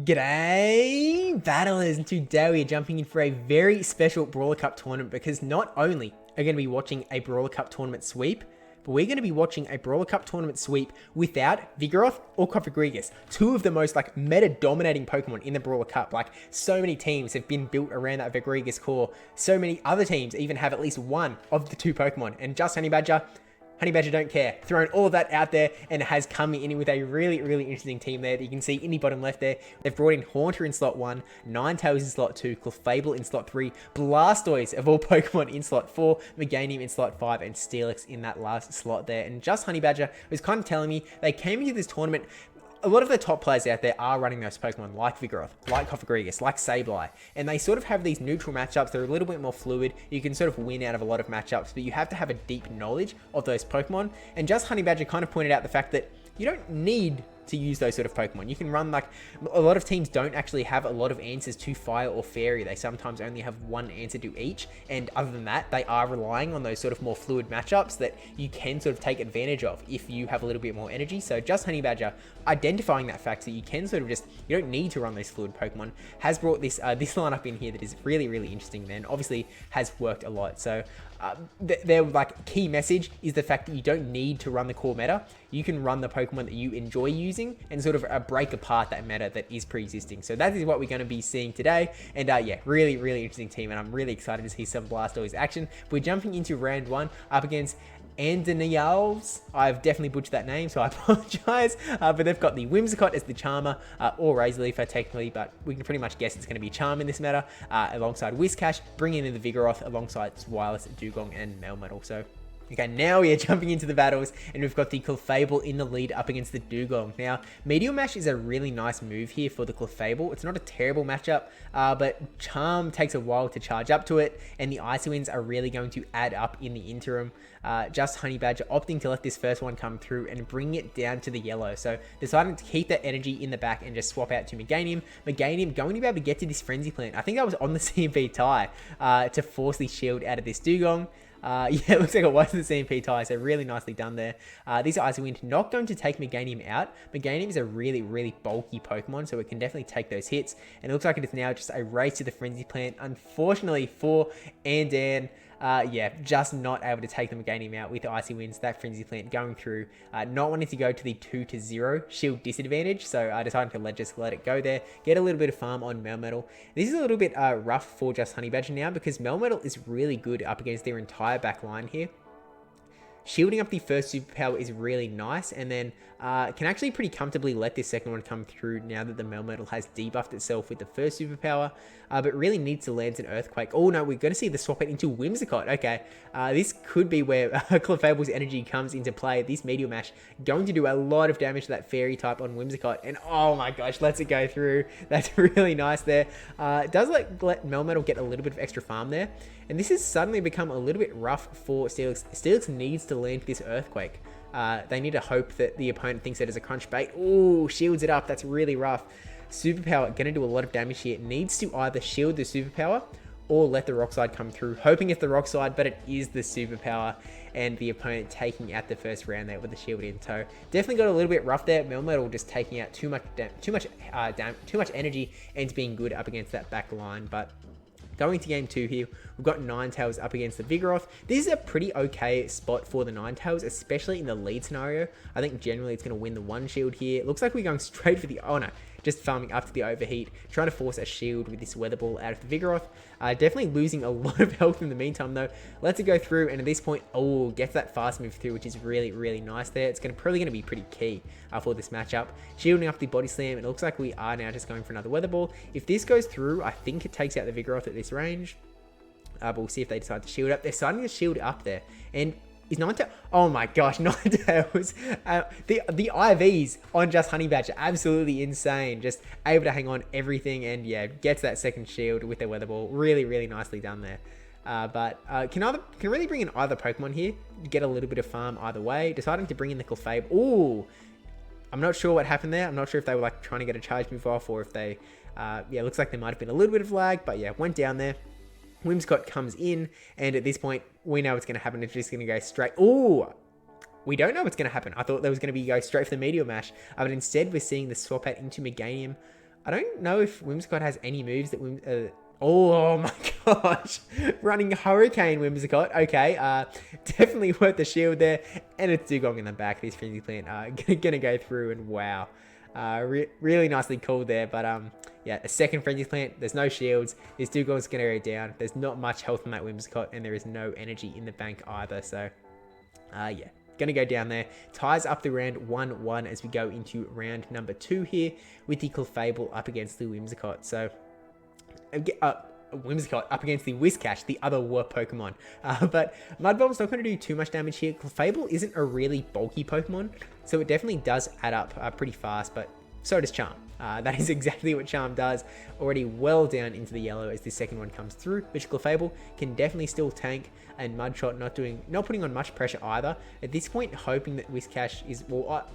G'day, battlers, and today we are jumping in for a very special Brawler Cup tournament because not only are going to be watching a Brawler Cup tournament sweep, but we're going to be watching a Brawler Cup tournament sweep without Vigoroth or Cofagrigus, two of the most meta-dominating Pokemon in the Brawler Cup. So many teams have been built around that Vigorigus core. So many other teams even have at least one of the two Pokemon, and JustHoneyBadger, HoneyBadger don't care. Throwing all of that out there and has come in with a really interesting team there that you can see in the bottom left there. They've brought in Haunter in slot 1, Ninetales in slot 2, Clefable in slot 3, Blastoise of all Pokemon in slot 4, Meganium in slot 5, and Steelix in that last slot there. And JustHoneyBadger was kind of telling me they came into this tournament. A lot of the top players out there are running those Pokemon like Vigoroth, like Cofagrigus, like Sableye, and they sort of have these neutral matchups. They're a little bit more fluid. You can sort of win out of a lot of matchups, but you have to have a deep knowledge of those Pokemon. And JustHoneyBadger kind of pointed out the fact that you don't need to use those sort of Pokemon. You can run a lot of teams don't actually have a lot of answers to Fire or Fairy. They sometimes only have one answer to each, and other than that, they are relying on those sort of more fluid matchups that you can sort of take advantage of if you have a little bit more energy. So JustHoneyBadger, identifying that fact that you can sort of you don't need to run those fluid Pokemon, has brought this this lineup in here that is really interesting, man. Obviously has worked a lot. So their key message is the fact that you don't need to run the core meta. You can run the Pokemon that you enjoy using and sort of break apart that meta that is pre-existing. So that is what we're going to be seeing today. And yeah, really interesting team, and I'm really excited to see some Blastoise action. We're jumping into round 1 up against Andanialves. I've definitely butchered that name, so I apologize. But they've got the Whimsicott as the Charmer, or Razorleaf technically, but we can pretty much guess it's going to be Charm in this meta, alongside Whiscash, bringing in the Vigoroth alongside Wireless, Dugong, and Melmetal. So okay, now we are jumping into the battles, and we've got the Clefable in the lead up against the Dugong. Now, Meteor Mash is a really nice move here for the Clefable. It's not a terrible matchup, but Charm takes a while to charge up to it, and the Icy Winds are really going to add up in the interim. JustHoneyBadger opting to let this first one come through and bring it down to the yellow. So deciding to keep that energy in the back and just swap out to Meganium. Meganium going to be able to get to this Frenzy Plant. I think that was on the CMP tie to force the shield out of this Dugong. Yeah, it looks like it was the CMP tie, so really nicely done there. These Icy Wind not going to take Meganium out. Meganium is a really bulky Pokemon, so it can definitely take those hits. And it looks like it is now just a race to the Frenzy Plant. Unfortunately for Andan, yeah, just not able to take the Meganium out with the Icy Winds. That Frenzy Plant going through, not wanting to go to the 2-0 shield disadvantage, so I decided to just let it go there. Get a little bit of farm on Melmetal. This is a little bit rough for JustHoneyBadger now, because Melmetal is really good up against their entire back line here. Shielding up the first superpower is really nice, and then can actually pretty comfortably let this second one come through now that the Melmetal has debuffed itself with the first superpower, but really needs to land an Earthquake. Oh no, we're going to see the swap it into Whimsicott. Okay, this could be where Clefable's energy comes into play. This Meteor Mash going to do a lot of damage to that Fairy type on Whimsicott, and oh my gosh, lets it go through. That's really nice there. Does let Melmetal get a little bit of extra farm there, and this has suddenly become a little bit rough for Steelix. Steelix needs to land this Earthquake. They need to hope that the opponent thinks that is a crunch bait. Ooh, shields it up. That's really rough. Superpower, going to do a lot of damage here. It needs to either shield the superpower or let the Rock Slide come through. Hoping it's the Rock Slide, but it is the superpower, and the opponent taking out the first round there with the shield in tow. Definitely got a little bit rough there. Melmetal just taking out too much energy and being good up against that back line, but going to game 2 here, we've got Ninetales up against the Vigoroth. This is a pretty okay spot for the Ninetales, especially in the lead scenario. I think generally it's going to win the one shield here. It looks like we're going straight for the... Oh no, just farming up to the overheat, trying to force a shield with this Weather Ball out of the Vigoroth. Definitely losing a lot of health in the meantime though. Lets it go through, and at this point, oh, gets that fast move through, which is really nice there. It's probably going to be pretty key for this matchup. Shielding up the Body Slam, and it looks like we are now just going for another Weather Ball. If this goes through, I think it takes out the Vigoroth at this range. But we'll see if they decide to shield up. They're starting to shield up there, and is Ninetales... Oh my gosh, Ninetales. The IVs on JustHoneyBadger, absolutely insane. Just able to hang on everything, and yeah, gets that second shield with their Weather Ball. Really nicely done there. But can really bring in either Pokemon here. Get a little bit of farm either way. Deciding to bring in the Clefable. Ooh, I'm not sure what happened there. I'm not sure if they were trying to get a charge move off, or if they... yeah, looks like there might have been a little bit of lag, but yeah, went down there. Whimsicott comes in, and at this point, we know what's going to happen. It's just going to go straight... Ooh! We don't know what's going to happen. I thought there was going to be go straight for the Meteor Mash, but instead we're seeing the swap out into Meganium. I don't know if Whimsicott has any moves that oh my gosh. Running Hurricane Whimsicott. Okay, definitely worth the shield there. And it's Dugong in the back. This Frenzy Plant gonna go through, and wow. Really nicely called there, but yeah, a second Frenzy Plant. There's no shields. This Dugong's gonna go down. There's not much health on that Whimsicott, and there is no energy in the bank either. So, yeah, gonna go down there. Ties up the round 1-1 as we go into round number 2 here with the Clefable up against the Whimsicott. So, Whimsicott up against the Whiscash, the other war Pokemon. But Mudbomb's not going to do too much damage here. Clefable isn't a really bulky Pokemon, so it definitely does add up pretty fast, but so does Charm. That is exactly what Charm does. Already well down into the yellow as the second one comes through, which Clefable can definitely still tank, and Mudshot not putting on much pressure either. At this point, hoping that Whiscash is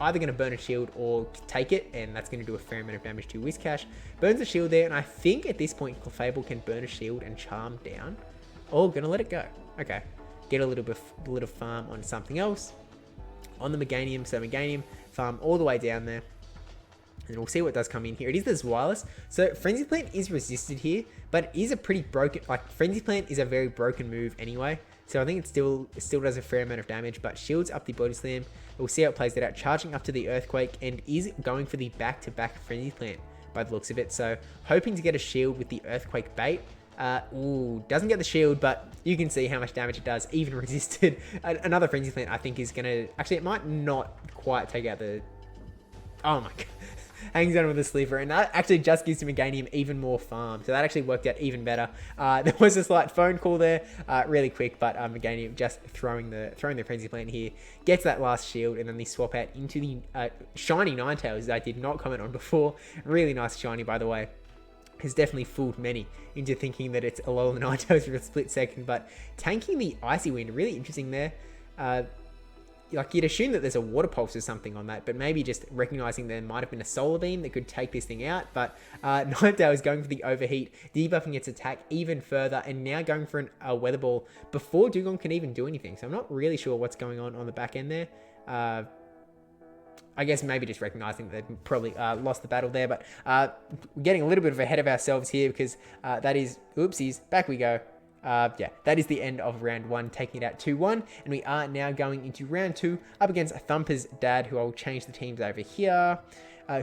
either going to burn a shield or take it, and that's going to do a fair amount of damage to Whiscash. Burns a shield there, and I think at this point Clefable can burn a shield and Charm down. Oh, gonna let it go. Okay, get a little bit farm on something else. On the Meganium, so Meganium farm all the way down there. And we'll see what does come in here. It is the Zweilous. So Frenzy Plant is resisted here, but it is a pretty broken, like Frenzy Plant is a very broken move anyway. So I think it still does a fair amount of damage, but shields up the Body Slam. We'll see how it plays that out. Charging up to the Earthquake, and is going for the back-to-back Frenzy Plant by the looks of it. So hoping to get a shield with the Earthquake bait. Doesn't get the shield, but you can see how much damage it does, even resisted. Another Frenzy Plant I think is going to, actually it might not quite take out the, oh my god. Hangs on with a Sliver, and that actually just gives Meganium even more farm. So that actually worked out even better. There was a slight phone call there, really quick, but Meganium just throwing the Frenzy Plant here, gets that last shield, and then they swap out into the shiny Ninetales that I did not comment on before. Really nice shiny, by the way. Has definitely fooled many into thinking that it's Alola Ninetales for a split second, but tanking the Icy Wind, really interesting there. Like, you'd assume that there's a Water Pulse or something on that, but maybe just recognizing there might have been a Solar Beam that could take this thing out. But Ninetale is going for the Overheat, debuffing its attack even further, and now going for a Weather Ball before Dugong can even do anything. So I'm not really sure what's going on the back end there. I guess maybe just recognizing that they probably lost the battle there, but we're getting a little bit ahead of ourselves here, because that is, oopsies, back we go. Yeah, that is the end of round 1, taking it out 2-1, and we are now going into round 2 up against Thumperzdad, who I'll change the teams over here,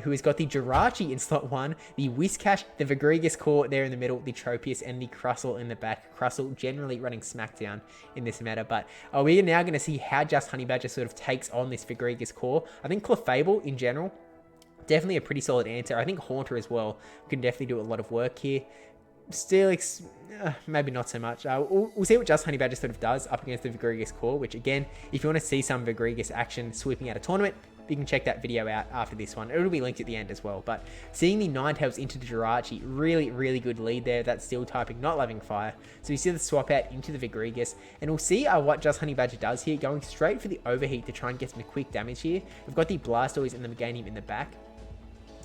who has got the Jirachi in slot 1, the Whiscash, the Vigorigus core there in the middle, the Tropius, and the Crustle in the back. Crustle generally running smackdown in this meta, but we are now going to see how JustHoneyBadger sort of takes on this Vigorigus core. I think Clefable in general, definitely a pretty solid answer. I think Haunter as well can definitely do a lot of work here. Steelix, maybe not so much. We'll see what JustHoneyBadger sort of does up against the Vigorigus core, which again, if you want to see some Vigorigus action sweeping out a tournament, you can check that video out after this one. It'll be linked at the end as well. But seeing the Ninetales into the Jirachi, really, really good lead there. That's Steel typing, not loving fire. So you see the swap out into the Vigorigus, and we'll see what JustHoneyBadger does here, going straight for the Overheat to try and get some quick damage here. We've got the Blastoise and the Meganium in the back.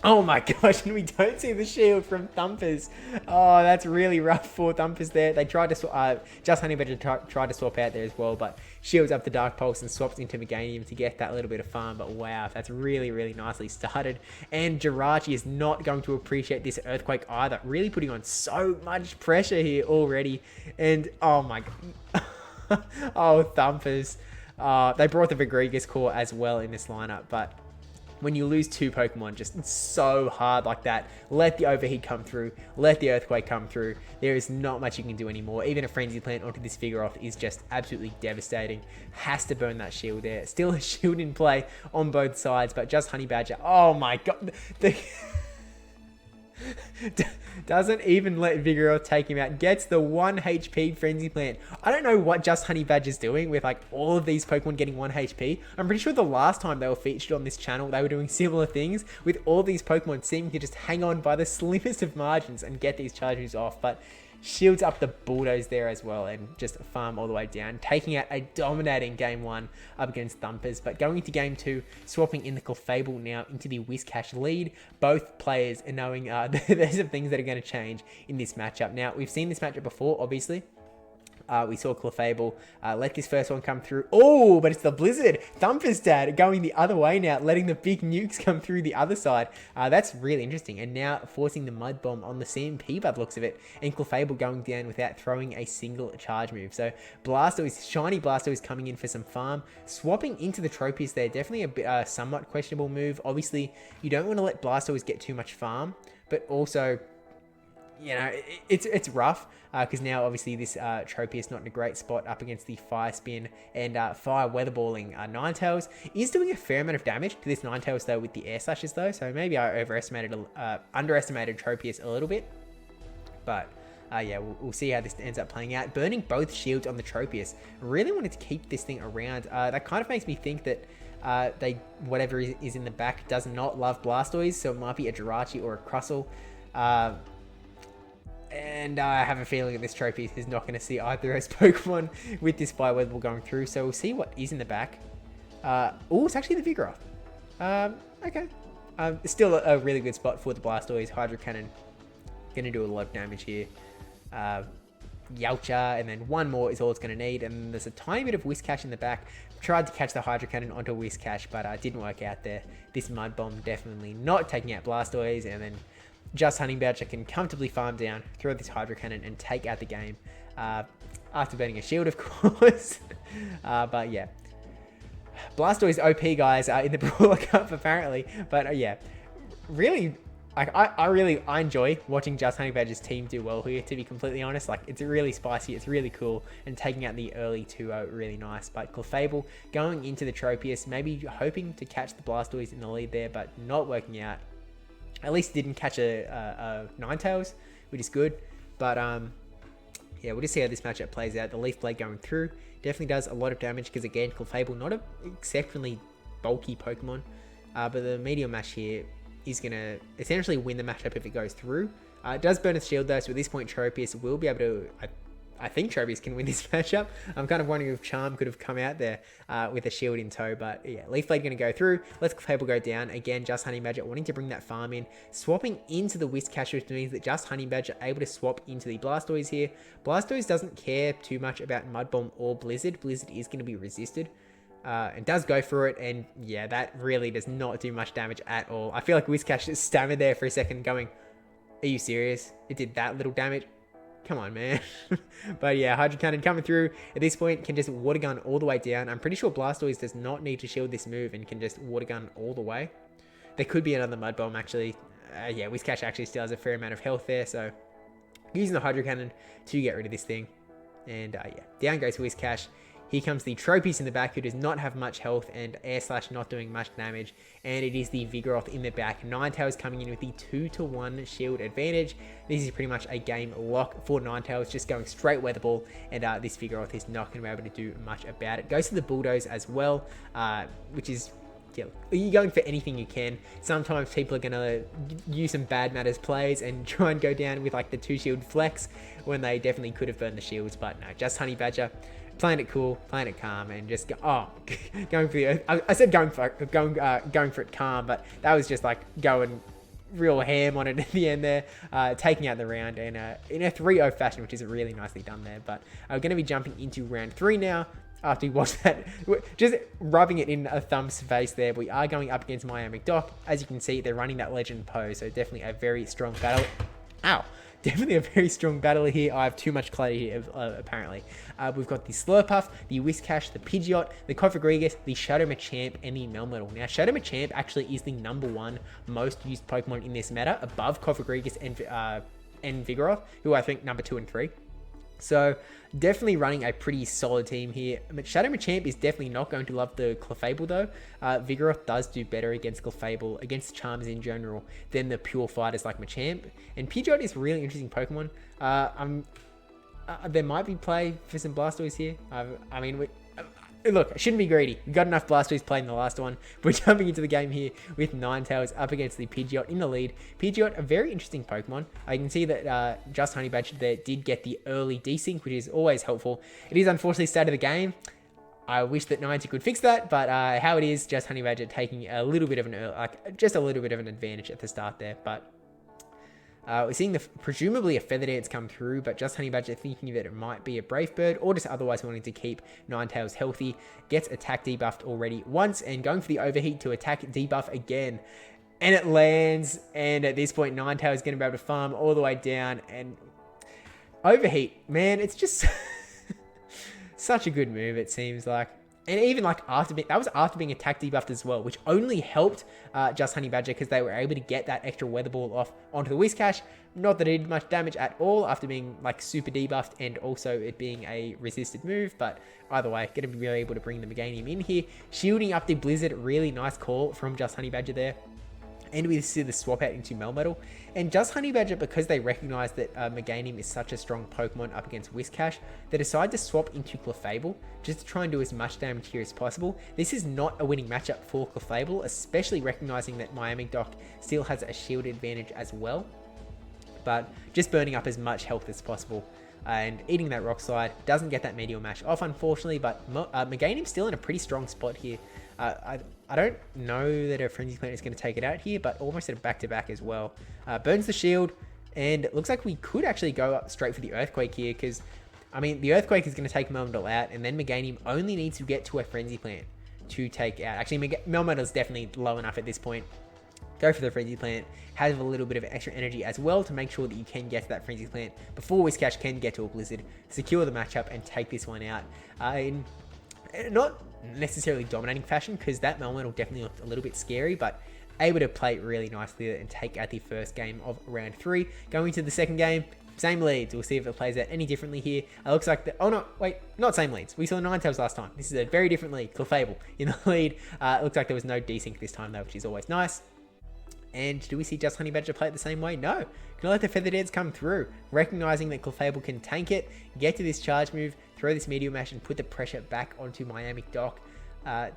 Oh my gosh, and we don't see the shield from Thumpers. Oh, that's really rough for Thumpers there. They tried to, JustHoneyBadger tried to swap out there as well, but shields up the Dark Pulse and swaps into Meganium to get that little bit of farm. But wow, that's really, really nicely started. And Jirachi is not going to appreciate this Earthquake either. Really putting on so much pressure here already. And oh my god. Oh, Thumpers. They brought the Vigorigus core as well in this lineup, but when you lose 2 Pokemon just so hard like that, let the Overheat come through, let the Earthquake come through. There is not much you can do anymore. Even a Frenzy Plant onto this Vigoroth is just absolutely devastating. Has to burn that shield there. Still a shield in play on both sides, but JustHoneyBadger, oh my god. Doesn't even let Vigoroth take him out. Gets the 1 HP Frenzy Plant. I don't know what JustHoneyBadger's doing with like all of these Pokemon getting 1 HP. I'm pretty sure the last time they were featured on this channel, they were doing similar things with all these Pokemon seeming to just hang on by the slimmest of margins and get these charges off. But shields up the Bulldoze there as well, and just farm all the way down, taking out a dominating game 1 up against Thumpers. But going into game 2, swapping in the Clefable now into the Whiscash lead. Both players are knowing there's some things that are going to change in this matchup. Now, we've seen this matchup before, obviously. We saw Clefable let this first one come through. Oh, but it's the Blizzard. Thumperzdad going the other way now, letting the big nukes come through the other side. That's really interesting. And now forcing the Mud Bomb on the CMP by the looks of it. And Clefable going down without throwing a single charge move. So Blastoise, shiny Blastoise coming in for some farm. Swapping into the Tropius there. Definitely a bit, somewhat questionable move. Obviously, you don't want to let Blastoise get too much farm. But also, you know, it's rough because now obviously this Tropius not in a great spot up against the Fire Spin and Fire Weatherballing Ninetales. Is doing a fair amount of damage to this Ninetales though with the Air Slashes though, so maybe I underestimated Tropius a little bit, but yeah, we'll see how this ends up playing out. Burning both shields on the Tropius. Really wanted to keep this thing around. That kind of makes me think that whatever is in the back does not love Blastoise, so it might be a Jirachi or a Crustle. And I have a feeling that this Tropius is not going to see either of those Pokemon with this Fire Weather Ball going through. So we'll see what is in the back. Oh, it's actually the Vigoroth. Okay. Still a really good spot for the Blastoise. Hydro Cannon going to do a lot of damage here. Yowcha, and then one more is all it's going to need. And there's a tiny bit of Whiscash in the back. Tried to catch the Hydro Cannon onto Whiscash, but didn't work out there. This Mud Bomb definitely not taking out Blastoise, and then JustHoneyBadger can comfortably farm down, throw this Hydro Cannon, and take out the game after burning a shield, of course. But yeah, Blastoise OP guys in the Brawler Cup apparently. But yeah, really, like I enjoy watching JustHoneyBadger's team do well here. To be completely honest, like it's really spicy, it's really cool, and taking out the early 2-0 really nice. But Clefable going into the Tropius, maybe hoping to catch the Blastoise in the lead there, but not working out. At least didn't catch a Ninetales, which is good. But yeah, we'll just see how this matchup plays out. The Leaf Blade going through definitely does a lot of damage because, again, Clefable, not an exceptionally bulky Pokemon. But the Meteor Mash here is going to essentially win the matchup if it goes through. It does burn its shield though, so at this point Tropius will be able to... I think Tropius can win this matchup. I'm kind of wondering if Charm could have come out there with a shield in tow. But yeah, Leaf Blade going to go through. Let's Clefable go down. Again, JustHoneyBadger wanting to bring that farm in. Swapping into the Whiscash, which means that JustHoneyBadger able to swap into the Blastoise here. Blastoise doesn't care too much about Mud Bomb or Blizzard. Blizzard is going to be resisted. And does go for it. And yeah, that really does not do much damage at all. I feel like Whiscash just stammered there for a second going, are you serious? It did that little damage? Come on, man. But yeah, Hydro Cannon coming through at this point can just Water Gun all the way down. I'm pretty sure Blastoise does not need to shield this move and can just Water Gun all the way. There could be another Mud Bomb actually. Yeah, Whiscash actually still has a fair amount of health there, so using the Hydro Cannon to get rid of this thing. And yeah, down goes Whiscash. Here comes the Tropius in the back, who does not have much health, and Air Slash not doing much damage. And it is the Vigoroth in the back. Ninetales coming in with the 2-to-1 shield advantage. This is pretty much a game lock for Ninetales, just going straight Weather Ball, and this Vigoroth is not going to be able to do much about it. Goes to the Bulldoze as well, which is... yeah, you're going for anything you can. Sometimes people are going to use some bad matters plays and try and go down with like the 2-shield flex when they definitely could have burned the shields, but no, JustHoneyBadger playing it cool, playing it calm, and just going for the... I said going for it calm, but that was just like going real ham on it at the end there, taking out the round in a 3-0 fashion, which is really nicely done there. But I'm going to be jumping into round 3 now. After we watch that, just rubbing it in a thumb's face there. We are going up against MiamiDoc. As you can see, they're running that legend pose, so definitely a very strong battle. Ow! Definitely a very strong battle here. I have too much clarity here, apparently. We've got the Slurpuff, the Whiscash, the Pidgeot, the Cofagrigus, the Shadow Machamp, and the Melmetal. Now, Shadow Machamp actually is the #1 most used Pokemon in this meta, above Cofagrigus and Vigoroth, who I think number 2 and 3. So definitely running a pretty solid team here. Shadow Machamp is definitely not going to love the Clefable though. Vigoroth does do better against Clefable, against Charms in general, than the pure fighters like Machamp. And Pidgeot is a really interesting Pokemon. There might be play for some Blastoise here. I mean, look, I shouldn't be greedy. We got enough Blastoise played in the last one. We're jumping into the game here with Ninetales up against the Pidgeot in the lead. Pidgeot, a very interesting Pokemon. I can see that JustHoneyBadger there did get the early desync, which is always helpful. It is unfortunately state of the game. I wish that Niantic could fix that, but how it is, JustHoneyBadger taking a little bit of an just a little bit of an advantage at the start there. But We're seeing presumably a Feather Dance come through, but JustHoneyBadger thinking that it might be a Brave Bird, or just otherwise wanting to keep Ninetales healthy. Gets attack debuffed already once, and going for the Overheat to attack debuff again. And it lands, and at this point, Ninetales is going to be able to farm all the way down, and Overheat, man, it's just such a good move, it seems like. And even like that was after being attack debuffed as well, which only helped JustHoneyBadger because they were able to get that extra Weather Ball off onto the Whiscash. Not that it did much damage at all after being like super debuffed and also it being a resisted move, but either way, going to be really able to bring the Meganium in here. Shielding up the Blizzard, really nice call from JustHoneyBadger there. And we see the swap out into Melmetal. And JustHoneyBadger, because they recognize that Meganium is such a strong Pokemon up against Whiscash, they decide to swap into Clefable just to try and do as much damage here as possible. This is not a winning matchup for Clefable, especially recognizing that MiamiDoc still has a shield advantage as well. But just burning up as much health as possible. And eating that Rock Slide, doesn't get that Meteor Mash off, unfortunately, but Meganium's still in a pretty strong spot here. I don't know that a Frenzy Plant is going to take it out here, but almost at a back-to-back as well. Burns the shield, and it looks like we could actually go up straight for the Earthquake here, because, I mean, the Earthquake is going to take Melmetal out, and then Meganium only needs to get to a Frenzy Plant to take out. Actually, Melmetal is definitely low enough at this point. Go for the Frenzy Plant, have a little bit of extra energy as well to make sure that you can get to that Frenzy Plant before Whiscash can get to a Blizzard, secure the matchup, and take this one out. In not necessarily dominating fashion, because that Melmetal definitely looked a little bit scary, but able to play really nicely and take out the first game of round 3. Going to the second game, same leads. We'll see if it plays out any differently here. It looks like oh no, wait, not same leads. We saw Ninetales last time. This is a very different lead. Clefable in the lead. It looks like there was no desync this time though, which is always nice. And do we see JustHoneyBadger play it the same way? No. Gonna let the Feather Dance come through, recognizing that Clefable can tank it, get to this charge move, throw this Meteor Mash, and put the pressure back onto MiamiDoc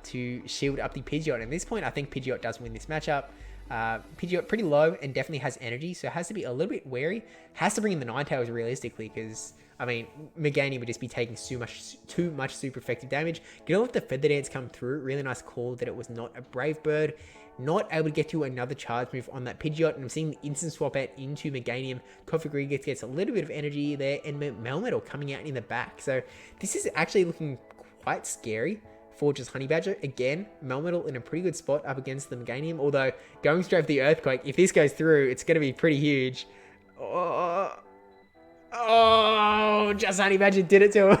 to shield up the Pidgeot. And at this point, I think Pidgeot does win this matchup. Pidgeot pretty low and definitely has energy, so has to be a little bit wary. Has to bring in the Ninetales realistically, because I mean, Meganium would just be taking too much super effective damage. Gonna let the Feather Dance come through. Really nice call that it was not a Brave Bird. Not able to get to another charge move on that Pidgeot, and I'm seeing the instant swap out into Meganium. Cofagrigus gets a little bit of energy there, and Melmetal coming out in the back. So this is actually looking quite scary for JustHoneyBadger. Again, Melmetal in a pretty good spot up against the Meganium, although going straight for the Earthquake, if this goes through, it's going to be pretty huge. Oh, JustHoneyBadger did it to him.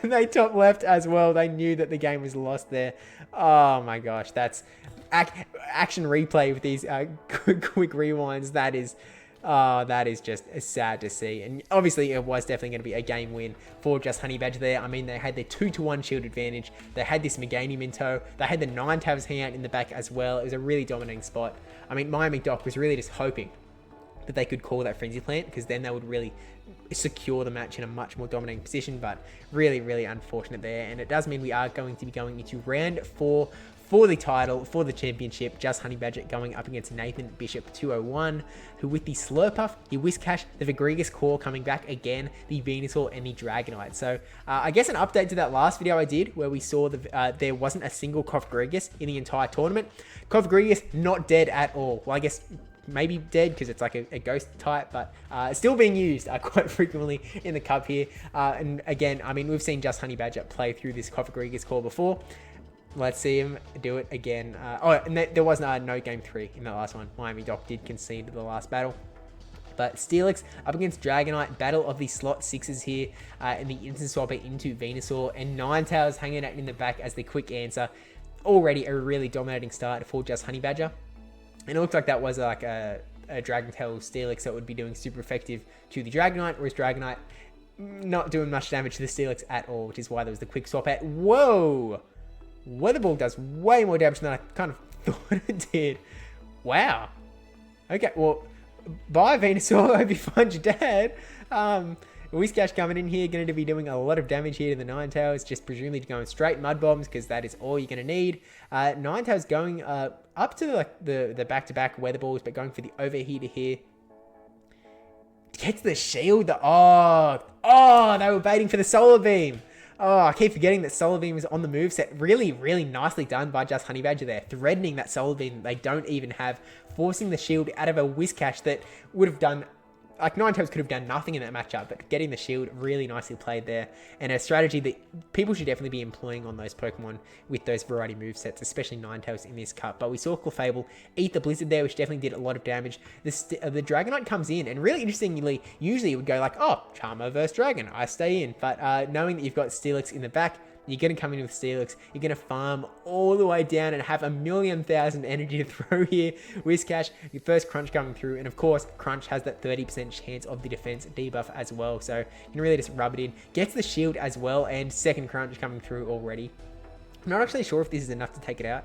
And they top left as well. They knew that the game was lost there. Oh my gosh, that's action replay with these quick rewinds. That is just sad to see. And obviously it was definitely going to be a game win for JustHoneyBadger there. I mean, they had their 2-to-1 shield advantage. They had this Meganium in tow. They had the Ninetales hang out in the back as well. It was a really dominating spot. I mean, MiamiDoc was really just hoping that they could call that Frenzy Plant, because then they would really secure the match in a much more dominating position. But really, really unfortunate there. And it does mean we are going to be going into round 4 for the title, for the championship. JustHoneyBadger going up against Nathan Bishop 201, who with the Slurpuff, the Whiscash, the Vigorigus core coming back again, the Venusaur, and the Dragonite. So I guess an update to that last video I did, where we saw there wasn't a single Cofagrigus in the entire tournament. Cofagrigus not dead at all. Well, I guess maybe dead because it's like a ghost type, but still being used quite frequently in the cup here. And again, I mean, we've seen JustHoneyBadger play through this Cofagrigus core before. Let's see him do it again. And there was no game 3 in the last one. MiamiDoc did concede the last battle. But Steelix up against Dragonite, battle of the slot 6s here, and the instant swapper into Venusaur, and Ninetales hanging out in the back as the quick answer. Already a really dominating start for JustHoneyBadger. And it looks like that was like a Dragon-tail Steelix that would be doing super effective to the Dragonite, whereas Dragonite not doing much damage to the Steelix at all, which is why there was the quick swap out. Whoa! Weather Ball does way more damage than I kind of thought it did. Wow. Okay, well, bye Venusaur, hope you find your dad. Whiscash coming in here, going to be doing a lot of damage here to the Ninetales, just presumably going straight Mud Bombs, because that is all you're going to need. Ninetales going up to the back-to-back Weather Balls, but going for the Overheater here. Gets the shield. Oh, they were baiting for the Solar Beam. Oh, I keep forgetting that Solar Beam is on the moveset. Really, really nicely done by JustHoneyBadger there. Threatening that Solar Beam that they don't even have. Forcing the shield out of a Whiscash that would have done... Like, Ninetales could have done nothing in that matchup, but getting the shield, really nicely played there. And a strategy that people should definitely be employing on those Pokemon with those variety movesets, especially Ninetales in this cup. But we saw Clefable eat the Blizzard there, which definitely did a lot of damage. The Dragonite comes in, and really interestingly, usually it would go like, oh, Charmer versus Dragon, I stay in. But knowing that you've got Steelix in the back, you're going to come in with Steelix. You're going to farm all the way down and have 1,000,000 energy to throw here. Whiscash, your first Crunch coming through. And of course, Crunch has that 30% chance of the defense debuff as well. So you can really just rub it in. Gets the shield as well. And second Crunch coming through already. I'm not actually sure if this is enough to take it out.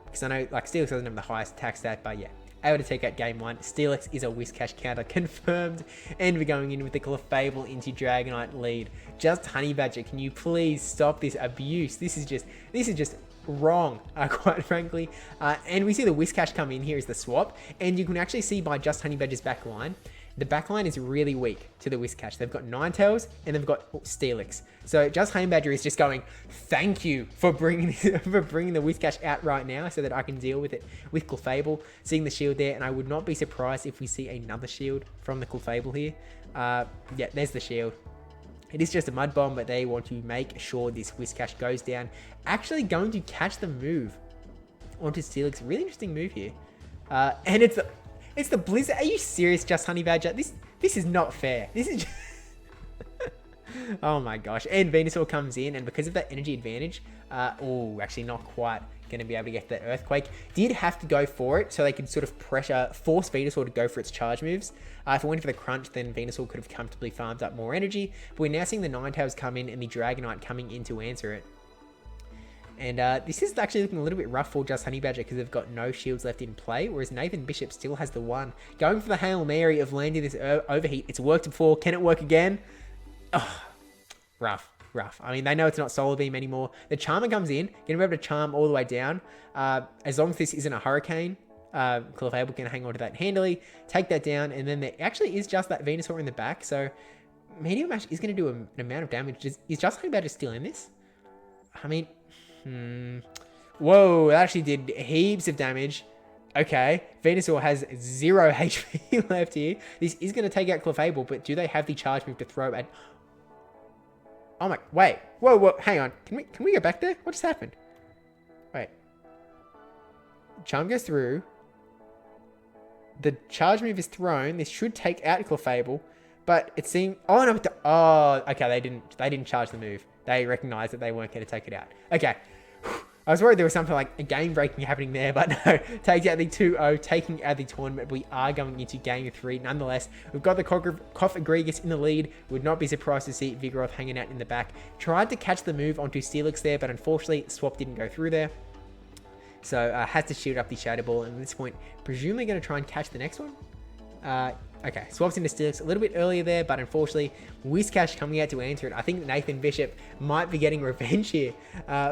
Because I know like Steelix doesn't have the highest attack stat. But yeah. Able to take out game 1. Steelix is a Whiscash counter confirmed. And we're going in with the Clefable into Dragonite lead. JustHoneyBadger, can you please stop this abuse? This is just wrong, quite frankly. And we see the Whiscash come in here as the swap. And you can actually see by JustHoneyBadger's back line, the back line is really weak to the Whiscash. They've got Ninetales and they've got Steelix. So JustHoneyBadger is just going, thank you for bringing the Whiscash out right now so that I can deal with it with Clefable. Seeing the shield there, and I would not be surprised if we see another shield from the Clefable here. Yeah, there's the shield. It is just a Mud Bomb, but they want to make sure this Whiscash goes down. Actually going to catch the move onto Steelix. Really interesting move here. And it's the Blizzard. Are you serious, JustHoneyBadger? This is not fair. This is just... Oh my gosh. And Venusaur comes in, and because of that energy advantage, oh, actually not quite going to be able to get the Earthquake. Did have to go for it so they could sort of force Venusaur to go for its charge moves. If it went for the Crunch, then Venusaur could have comfortably farmed up more energy. But we're now seeing the Ninetales come in and the Dragonite coming in to answer it. And this is actually looking a little bit rough for JustHoneyBadger because they've got no shields left in play, whereas Nathan Bishop still has the one. Going for the Hail Mary of landing this overheat. It's worked before. Can it work again? Oh, rough. I mean, they know it's not Solar Beam anymore. The Charmer comes in, going to be able to charm all the way down. As long as this isn't a Hurricane, Clefable can hang on to that handily, take that down, and then there actually is just that Venusaur in the back, so Medium Mash is going to do an amount of damage. Is JustHoneyBadger still in this? I mean... Whoa, that actually did heaps of damage. Okay, Venusaur has 0 HP left here. This is going to take out Clefable, but do they have the charge move to throw at... Oh my... Wait. Whoa, hang on. Can we go back there? What just happened? Wait. Charm goes through. The charge move is thrown. This should take out Clefable, but it seemed... Oh, no. Oh, okay, they didn't charge the move. They recognized that they weren't going to take it out. Okay. I was worried there was something like a game breaking happening there, but no. Takes out the 2-0, taking out the tournament. We are going into game 3. Nonetheless, we've got the Cofagrigus in the lead. Would not be surprised to see Vigoroth hanging out in the back. Tried to catch the move onto Steelix there, but unfortunately, swap didn't go through there. So, has to shield up the Shadow Ball. And at this point, presumably going to try and catch the next one. Okay, swaps into Steelix a little bit earlier there, but unfortunately, Whiscash coming out to answer it. I think Nathan Bishop might be getting revenge here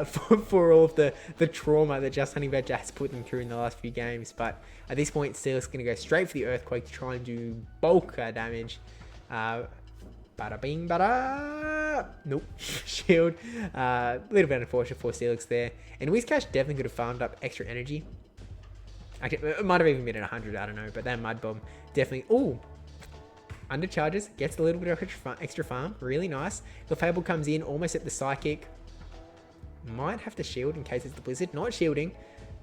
for all of the trauma that JustHoneyBadger has put them through in the last few games. But at this point, Steelix is going to go straight for the Earthquake to try and do bulk damage. Bada bing, bada. Nope. Shield. A little bit unfortunate for Steelix there. And Whiscash definitely could have farmed up extra energy. Actually, it might have even been at 100, I don't know. But that Mud Bomb definitely... Ooh! Undercharges. Gets a little bit of extra farm. Really nice. Clefable comes in almost at the Psychic. Might have to shield in case it's the Blizzard. Not shielding.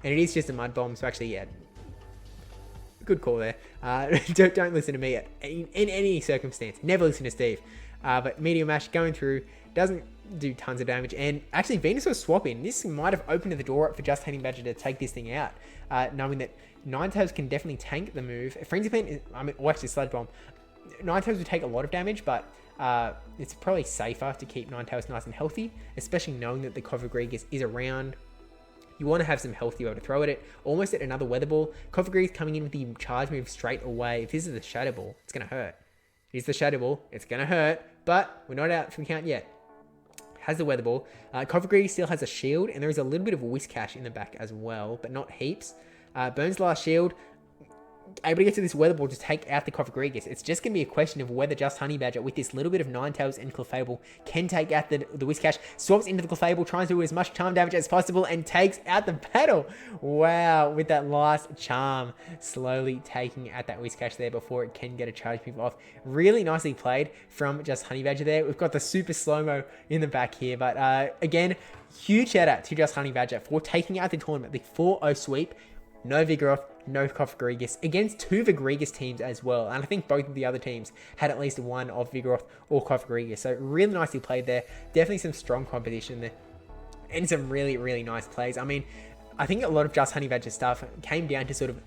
And it is just a Mud Bomb. So actually, yeah. Good call there. Don't listen to me in any circumstance. Never listen to Steve. But Medium Mash going through. Doesn't do tons of damage. And actually, Venusaur swapping. This might have opened the door up for JustHoneyBadger to take this thing out. Knowing that Ninetales can definitely tank the move. Frenzy Plant is... I mean, actually, Sludge Bomb. Ninetales would take a lot of damage, but it's probably safer to keep Ninetales nice and healthy. Especially knowing that the Cofagrigus is around. You want to have some health to be able to throw at it. Almost at another Weather Ball. Cofagrigus coming in with the charge move straight away. If this is the Shadow Ball, it's going to hurt. It is the Shadow Ball. It's going to hurt. But we're not out from the count yet. Has the Weather Ball. Cofagrigus still has a shield, and there is a little bit of Whiscash in the back as well, but not heaps. Burns last shield. able to get to this weather ball to take out the Cofagrigus. It's just going to be a question of whether JustHoneyBadger, with this little bit of Ninetales and Clefable, can take out the Whiscash. Swaps into the Clefable, tries to do as much charm damage as possible, and takes out the battle. Wow, with that last charm, slowly taking out that Whiscash there before it can get a charge move off. Really nicely played from JustHoneyBadger there. We've got the super slow-mo in the back here, but again, huge shout out to JustHoneyBadger for taking out the tournament, the 4-0 sweep. No Vigoroth, no Cofagrigus, against 2 Vigorigus teams as well. And I think both of the other teams had at least one of Vigoroth or Cofagrigus. So really nicely played there. Definitely some strong competition there. And some really, really nice plays. I mean, I think a lot of JustHoneyBadger stuff came down to sort of...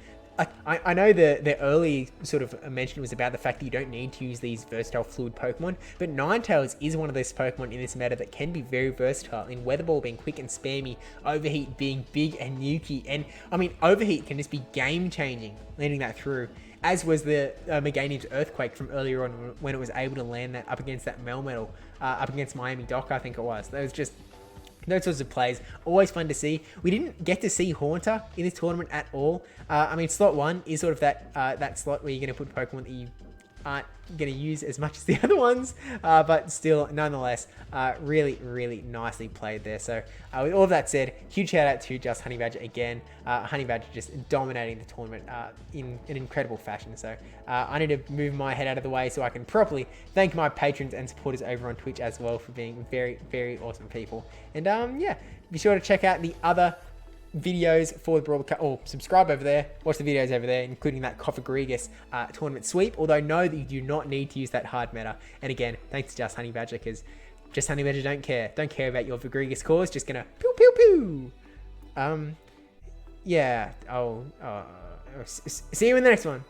I know the early sort of mention was about the fact that you don't need to use these versatile fluid Pokemon, but Ninetales is one of those Pokemon in this meta that can be very versatile, in Weather Ball being quick and spammy, Overheat being big and nuky, and I mean, Overheat can just be game-changing, landing that through, as was the Meganium's Earthquake from earlier on when it was able to land that up against that Melmetal, up against MiamiDoc, I think it was. That was just... those sorts of plays, always fun to see. We didn't get to see Haunter in this tournament at all. I mean, slot 1 is sort of that slot where you're going to put Pokemon that you aren't going to use as much as the other ones, but still, nonetheless, really, really nicely played there. So, with all of that said, huge shout out to JustHoneyBadger again. HoneyBadger just dominating the tournament in an incredible fashion. So, I need to move my head out of the way so I can properly thank my patrons and supporters over on Twitch as well for being very, very awesome people. And yeah, be sure to check out the other videos for the Brawler Cup, or subscribe over there, watch the videos over there, including that Cofagrigus tournament sweep, although know that you do not need to use that hard meta. And again, thanks to JustHoneyBadger, because JustHoneyBadger don't care about your Vigorigus cores, just gonna pew pew pew. Yeah, see you in the next one.